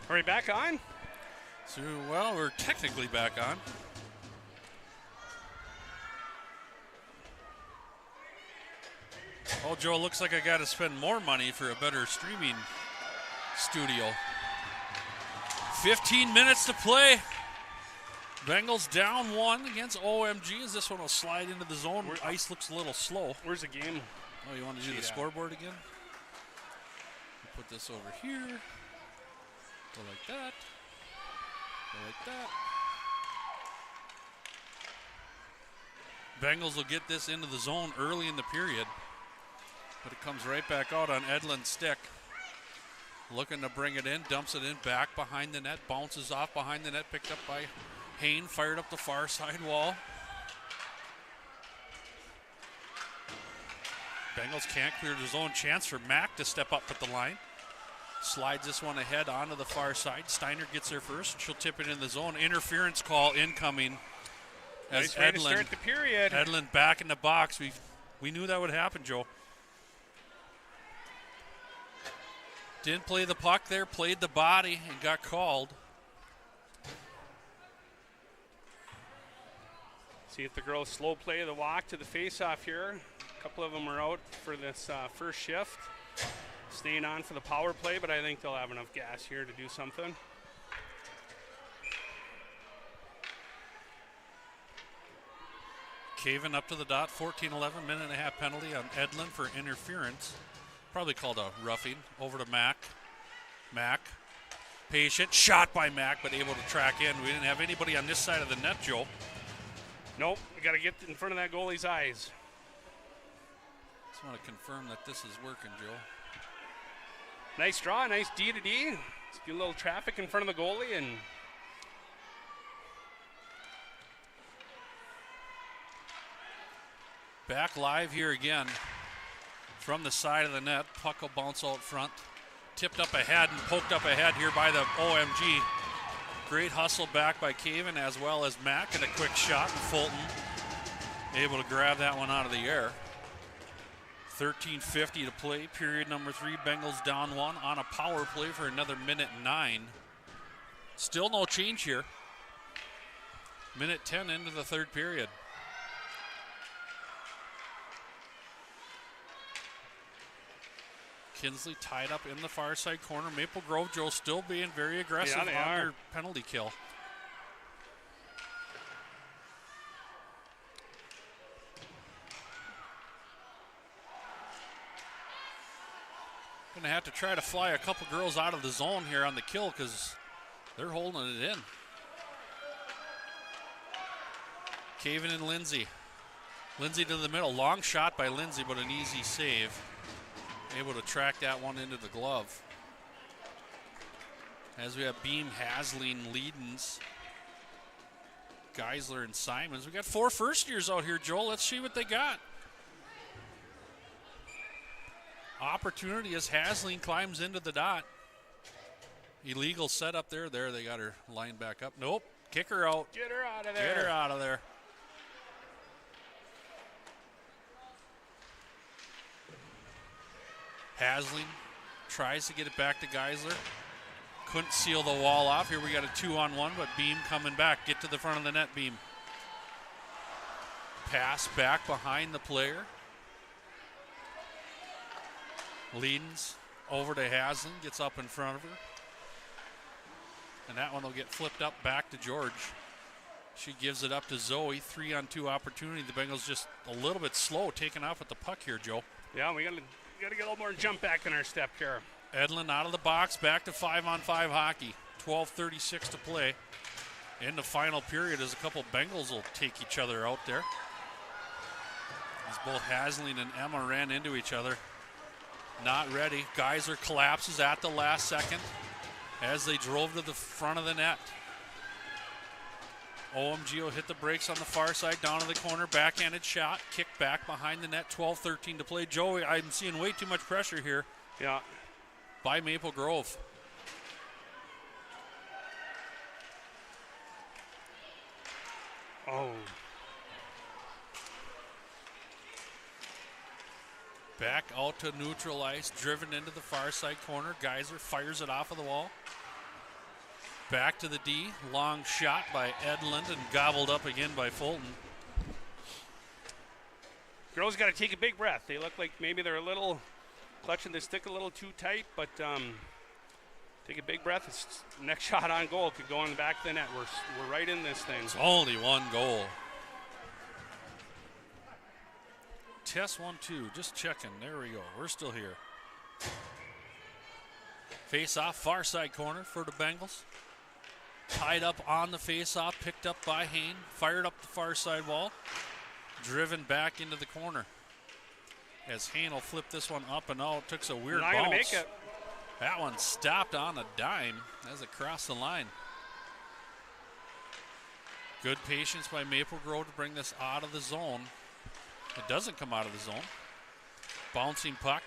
Are we back on? So, well, we're technically back on. Oh, Joe, looks like I got to spend more money for a better streaming studio. 15 minutes to play. Bengals down 1 against OMG as this one will slide into the zone. Ice looks a little slow. Where's the game? Oh, you want to do the scoreboard again? We'll put this over here. Go like that. Go like that. Bengals will get this into the zone early in the period. But it comes right back out on Edlin's stick. Looking to bring it in, dumps it in, back behind the net, bounces off behind the net, picked up by Hain, fired up the far side wall. Bengals can't clear the zone. Chance for Mack to step up at the line. Slides this one ahead onto the far side. Steiner gets there first. She'll tip it in the zone. Interference call incoming. As nice way to start the period. Edlin back in the box. We knew that would happen, Joe. Didn't play the puck there, played the body, and got called. See if the girls slow play the walk to the face-off here. A couple of them are out for this first shift. Staying on for the power play, but I think they'll have enough gas here to do something. Caven up to the dot, 14-11, minute and a half penalty on Edlin for interference. Probably called a roughing. Over to Mack. Mack, patient, shot by Mack, but able to track in. We didn't have anybody on this side of the net, Joe. Nope, we got to get in front of that goalie's eyes. Just want to confirm that this is working, Joe. Nice draw, nice D to D. Let's get a little traffic in front of the goalie and back live here again from the side of the net. Puck will bounce out front. Tipped up ahead and poked up ahead here by the OMG. Great hustle back by Caven as well as Mack, and a quick shot. And Fulton able to grab that one out of the air. 13:50 to play, period number 3. Bengals down 1 on a power play for another minute 9. Still no change here. Minute 10 into the third period. Kinsley tied up in the far side corner. Maple Grove, Joe, still being very aggressive on their penalty kill. Going to have to try to fly a couple girls out of the zone here on the kill because they're holding it in. Caven and Lindsay. Lindsay to the middle. Long shot by Lindsay, but an easy save. Able to track that one into the glove. As we have Beam, Hasling, Leedens, Geisler, and Simons. We got 4 first years out here, Joel. Let's see what they got. Opportunity as Hasling climbs into the dot. Illegal setup there. There, they got her lined back up. Nope. Kick her out. Get her out of there. Get her out of there. Hasling tries to get it back to Geisler. Couldn't seal the wall off. Here we got a 2-on-1, but Beam coming back. Get to the front of the net, Beam. Pass back behind the player. Leedens over to Hasling, gets up in front of her. And that one will get flipped up back to George. She gives it up to Zoe. 3-on-2 opportunity. The Bengals just a little bit slow taking off with the puck here, Joe. Yeah, we got to get a little more jump back in our step here. Edlin out of the box, back to 5-on-5 hockey. 12:36 to play. In the final period as a couple Bengals will take each other out there. As both Hasling and Emma ran into each other. Not ready. Geyser collapses at the last second as they drove to the front of the net. OMG will hit the brakes on the far side, down to the corner, backhanded shot, kick back behind the net, 12-13 to play. Joey, I'm seeing way too much pressure here. Yeah. By Maple Grove. Oh. Back out to neutral ice, driven into the far side corner. Geyser fires it off of the wall. back to the D. Long shot by Edlund and gobbled up again by Fulton. Girls got to take a big breath. They look like maybe they're a little clutching the stick a little too tight, but take a big breath. It's next shot on goal could go in the back of the net. We're right in this thing. It's only one goal. Test 1, 2. Just checking. There we go. We're still here. Face-off, far side corner for the Bengals. Tied up on the face-off, picked up by Hain, fired up the far side wall, driven back into the corner. As Hain will flip this one up and out, took a weird bounce. Not gonna make it. That one stopped on a dime as it crossed the line. Good patience by Maple Grove to bring this out of the zone. It doesn't come out of the zone. Bouncing puck,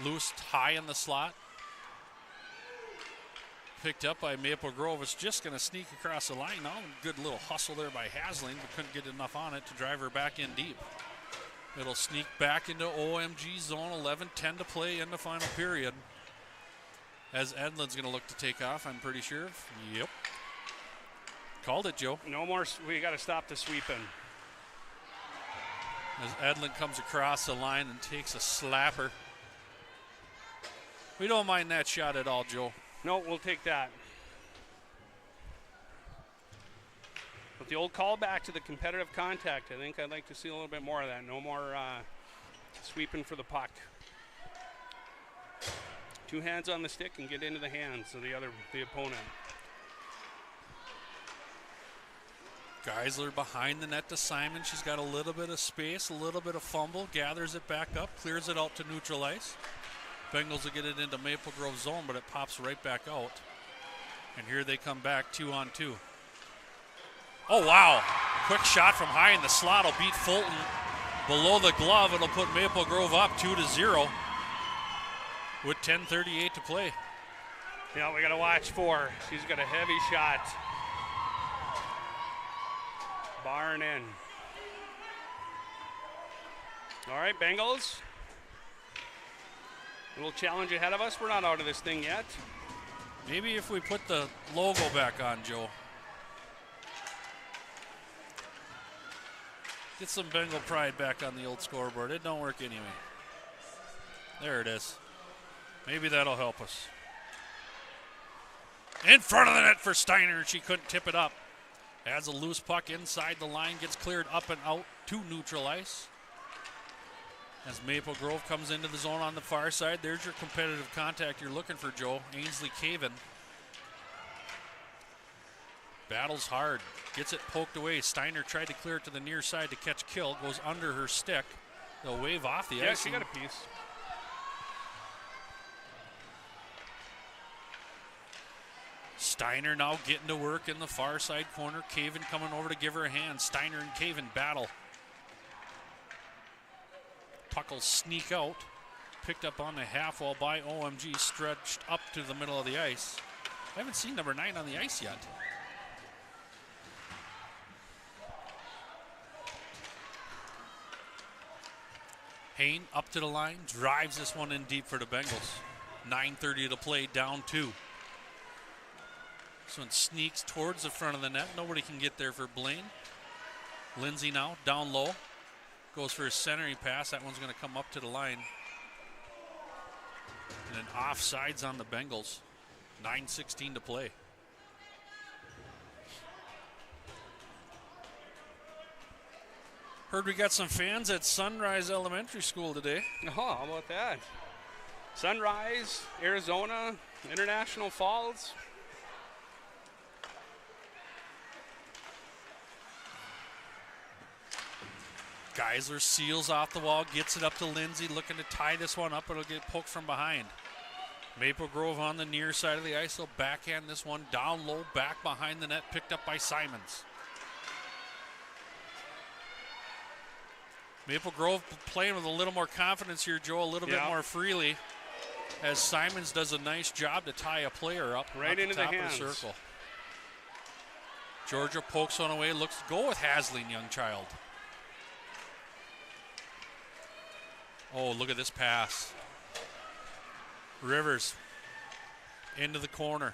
loose high in the slot. Picked up by Maple Grove. It's just going to sneak across the line now. Good little hustle there by Hasling, but couldn't get enough on it to drive her back in deep. It'll sneak back into OMG zone. 11-10 to play in the final period. As Edlund's going to look to take off, I'm pretty sure. Yep. Called it, Joe. No more. We got to stop the sweeping. As Edlund comes across the line and takes a slapper. We don't mind that shot at all, Joe. No, we'll take that. But the old callback to the competitive contact, I think I'd like to see a little bit more of that. No more sweeping for the puck. 2 hands on the stick and get into the hands of the opponent. Geisler behind the net to Simon. She's got a little bit of space, a little bit of fumble, gathers it back up, clears it out to neutral ice. Bengals will get it into Maple Grove zone, but it pops right back out. And here they come back 2-on-2. Oh, wow. Quick shot from high in the slot will beat Fulton. Below the glove, it'll put Maple Grove up 2-0 with 10:38 to play. Yeah, we got to watch for. She's got a heavy shot. Barn in. All right, Bengals. A little challenge ahead of us. We're not out of this thing yet. Maybe if we put the logo back on, Joe. Get some Bengal pride back on the old scoreboard. It don't work anyway. There it is. Maybe that'll help us. In front of the net for Steiner. She couldn't tip it up. Adds a loose puck inside the line. Gets cleared up and out to neutral ice. As Maple Grove comes into the zone on the far side, there's your competitive contact you're looking for, Joe. Ainsley Caven. Battles hard. Gets it poked away. Steiner tried to clear it to the near side to catch kill. Goes under her stick. They'll wave off the ice. Yeah, she got a piece. Steiner now getting to work in the far side corner. Caven coming over to give her a hand. Steiner and Caven battle. Puck will sneak out. Picked up on the half wall by OMG. Stretched up to the middle of the ice. I haven't seen number 9 on the ice yet. Hain up to the line. Drives this one in deep for the Bengals. 9:30 to play, down 2. This one sneaks towards the front of the net. Nobody can get there for Blaine. Lindsay now, down low. Goes for a centering pass. That one's going to come up to the line. And then offsides on the Bengals. 9:16 to play. Heard we got some fans at Sunrise Elementary School today. Oh, how about that? Sunrise, Arizona, International Falls. Geisler seals off the wall, gets it up to Lindsay, looking to tie this one up. It'll get poked from behind. Maple Grove on the near side of the ice. They'll backhand this one down low, back behind the net, picked up by Simons. Maple Grove playing with a little more confidence here, Joe, a little bit more freely, as Simons does a nice job to tie a player up right into the top hands. Of the circle. Georgia pokes one away, looks to go with Hasling, young child. Oh, look at this pass. Rivers into the corner.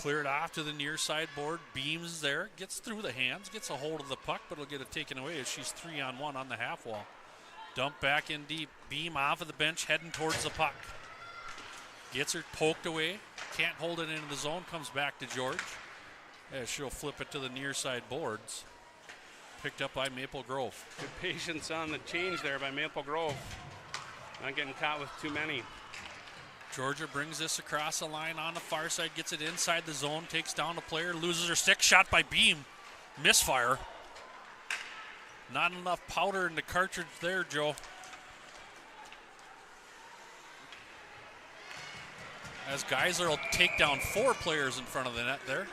Cleared off to the near side board. Beams there. Gets through the hands. Gets a hold of the puck, but will get it taken away as she's 3-on-1 on the half wall. Dump back in deep. Beam off of the bench, heading towards the puck. Gets her poked away. Can't hold it into the zone. Comes back to George. As she'll flip it to the near side boards. Picked up by Maple Grove. Good patience on the change there by Maple Grove. Not getting caught with too many. Georgia brings this across the line on the far side. Gets it inside the zone. Takes down a player. Loses her stick. Shot by Beam. Misfire. Not enough powder in the cartridge there, Joe. As Geisler will take down 4 players in front of the net there.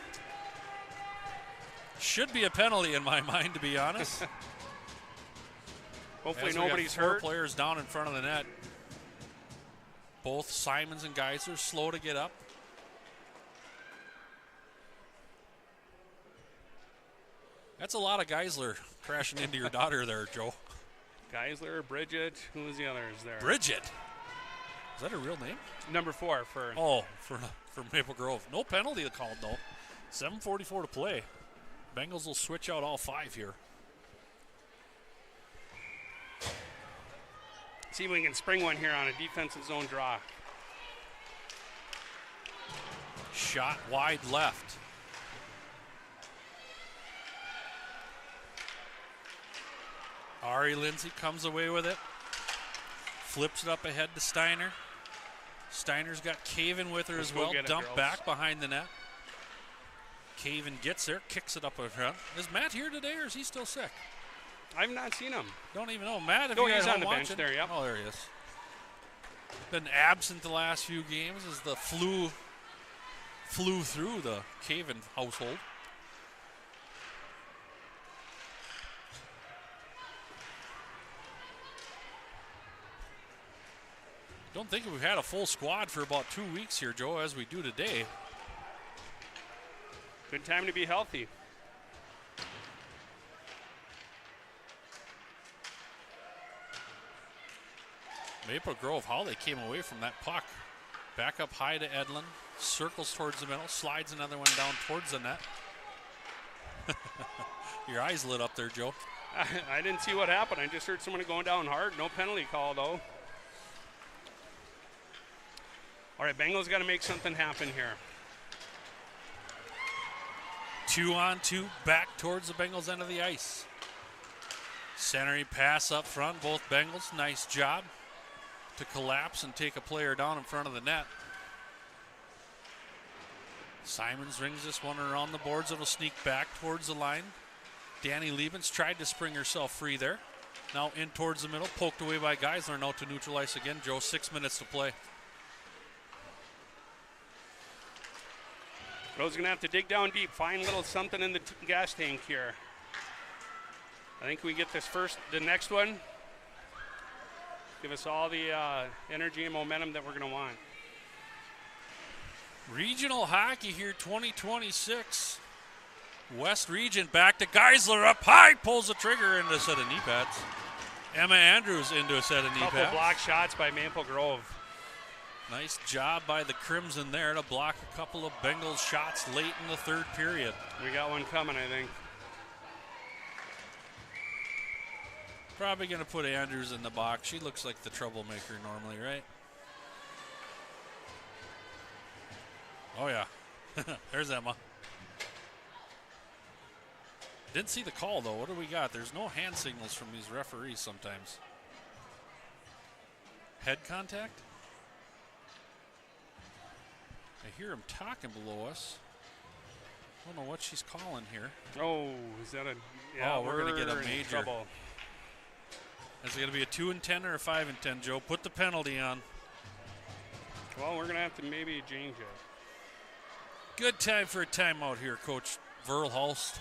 Should be a penalty in my mind, to be honest. Hopefully As nobody's we got 4 hurt. players down in front of the net. Both Simons and Geisler slow to get up. That's a lot of Geisler crashing into your daughter there, Joe. Geisler, Bridget, who was the others there? Bridget. Is that her real name? Number 4 for. Oh, for Maple Grove. No penalty called, though. 7:44 to play. Bengals will switch out all 5 here. See if we can spring one here on a defensive zone draw. Shot wide left. Ari Lindsay comes away with it. Flips it up ahead to Steiner. Steiner's got Caven with her as well. Dump back behind the net. Caven gets there, kicks it up in front. Is Matt here today, or is he still sick? I've not seen him. Don't even know. Matt, if No, you're he's at on home the bench watching. there, yep. Oh, there he is. Been absent the last few games as the flew through the Caven household. Don't think we've had a full squad for about 2 weeks here, Joe, as we do today. Good time to be healthy. Maple Grove, how they came away from that puck. Back up high to Edlin. Circles towards the middle. Slides another one down towards the net. Your eyes lit up there, Joe. I didn't see what happened. I just heard someone going down hard. No penalty call, though. All right, Bengals got to make something happen here. 2-on-2 back towards the Bengals end of the ice. Centering pass up front, both Bengals. Nice job to collapse and take a player down in front of the net. Simons rings this one around the boards. It'll sneak back towards the line. Danny Liebens tried to spring herself free there. Now in towards the middle, poked away by Geisler. Now to neutral ice again. Joe, 6 minutes to play. Rose going to have to dig down deep, find a little something in the gas tank here. I think we get the next one. Give us all the energy and momentum that we're going to want. Regional hockey here, 2026. West Region back to Geisler up high, pulls the trigger into a set of knee pads. Emma Andrews into a set of knee pads. Couple block shots by Maple Grove. Nice job by the Crimson there to block a couple of Bengals shots late in the 3rd period. We got one coming, I think. Probably going to put Andrews in the box. She looks like the troublemaker normally, right? Oh, yeah. There's Emma. Didn't see the call, though. What do we got? There's no hand signals from these referees sometimes. Head contact? I hear him talking below us. I don't know what she's calling here. Oh, is that a... Yeah, we're going to get a major. Trouble. Is it going to be a 2-10 or a 5-10, Joe? Put the penalty on. Well, we're going to have to maybe change it. Good time for a timeout here, Coach Verhulst.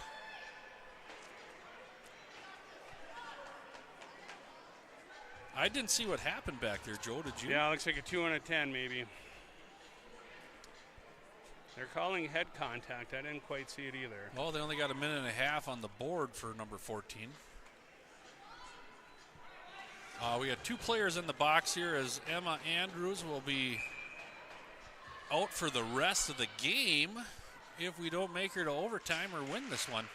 I didn't see what happened back there, Joe. Did you? Yeah, it looks like a 2 and a 10 maybe. They're calling head contact. I didn't quite see it either. Well, they only got a minute and a half on the board for number 14. We got 2 players in the box here as Emma Andrews will be out for the rest of the game. if we don't make her to overtime or win this one.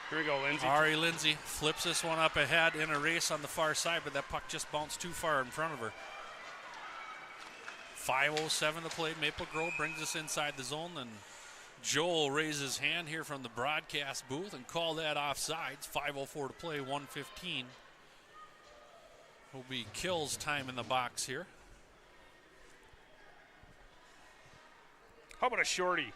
Here we go, Lindsay. Ari Lindsay flips this one up ahead in a race on the far side, but that puck just bounced too far in front of her. 5:07 to play. Maple Grove brings us inside the zone, and Joel raises his hand here from the broadcast booth and call that offsides. 5:04 to play, 1:15. Will be Kills time in the box here. How about a shorty?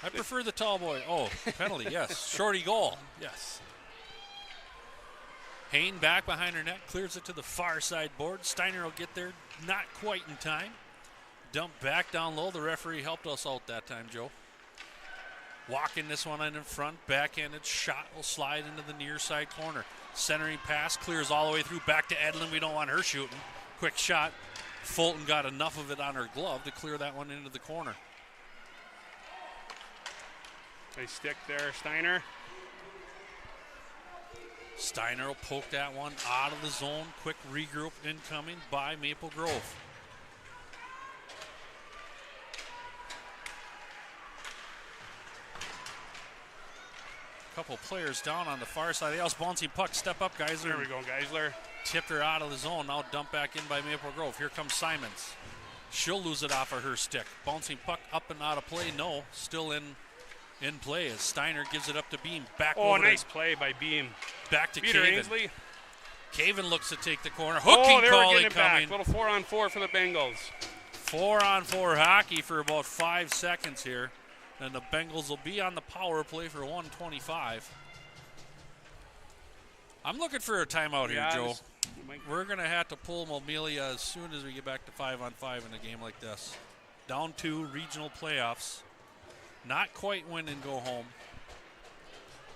I prefer the tall boy. Oh, penalty, yes. Shorty goal, yes. Hain back behind her net, clears it to the far side board. Steiner will get there, not quite in time. Dump back down low. The referee helped us out that time, Joe. Walking this one in front, backhanded shot will slide into the near side corner. Centering pass, clears all the way through, back to Edlin. We don't want her shooting. Quick shot. Fulton got enough of it on her glove to clear that one into the corner. Nice stick there, Steiner. Steiner will poke that one out of the zone. Quick regroup incoming by Maple Grove. Couple players down on the far side. The bouncing puck. Step up, Geisler. There we go, Geisler. Tipped her out of the zone. Now dumped back in by Maple Grove. Here comes Simons. She'll lose it off of her stick. Bouncing puck up and out of play. No, still in play as Steiner gives it up to Beam. Back over nice play by Beam. Back to Peter Caven. Ainsley. Caven looks to take the corner. Hooking they were call getting it back. incoming. Little 4-on-4 for the Bengals. 4-on-4 hockey for about 5 seconds here. And the Bengals will be on the power play for 125. I'm looking for a timeout here, Joe. We're going to have to pull Momelia as soon as we get back to 5-on-5 in a game like this. Down 2 regional playoffs. Not quite win and go home.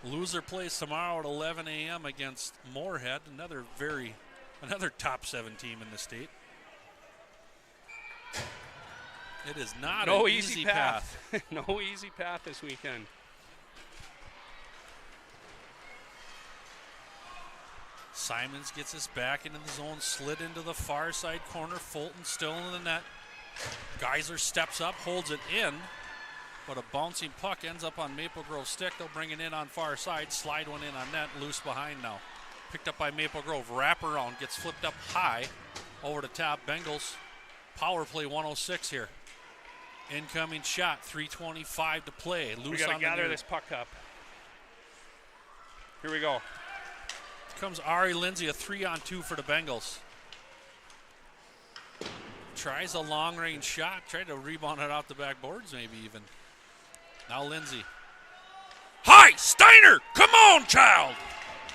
Loser plays tomorrow at 11 a.m. against Moorhead, another top 7 team in the state. It is not an easy path. No easy path this weekend. Simons gets us back into the zone, slid into the far side corner. Fulton still in the net. Geisler steps up, holds it in, but a bouncing puck ends up on Maple Grove stick. They'll bring it in on far side, slide one in on net, loose behind now. Picked up by Maple Grove, wrap around, gets flipped up high, over the top. Bengals power play 106 here. Incoming shot, 3:25 to play. Loose we got to on the gather near. this puck up. Here we go. Comes Ari Lindsay, a 3-on-2 for the Bengals. Tries a long-range shot, tried to rebound it off the backboards maybe even. Now Lindsay. Hi, Steiner! Come on, child!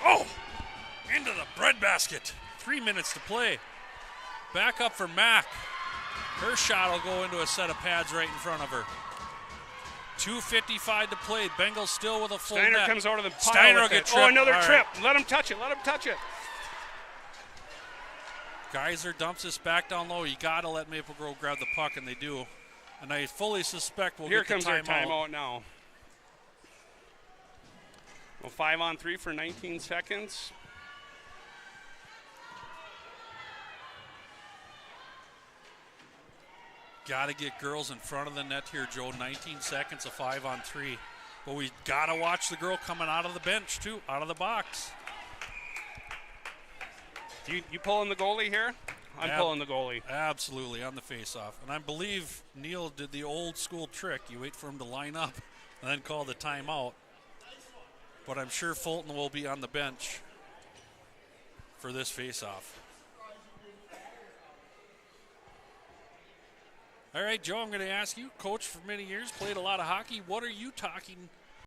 Oh, into the breadbasket. 3 minutes to play. Back up for Mack. Her shot will go into a set of pads right in front of her. 2:55 to play. Bengals still with a full Steiner net. comes over to the pile. Steiner will with get it. tripped. Oh, another All trip. right. Let him touch it. Let him touch it. Geyser dumps this back down low. You got to let Maple Grove grab the puck, and they do. And I fully suspect we'll Here get the comes our timeout. timeout now. Well, 5-on-3 for 19 seconds. Got to get girls in front of the net here, Joe. 19 seconds, a 5-on-3. But we got to watch the girl coming out of the bench, too, out of the box. You pulling the goalie here? I'm pulling the goalie. Absolutely, on the face-off. And I believe Neil did the old-school trick. You wait for him to line up and then call the timeout. But I'm sure Fulton will be on the bench for this face-off. All right, Joe, I'm going to ask you, coach for many years, played a lot of hockey. What are you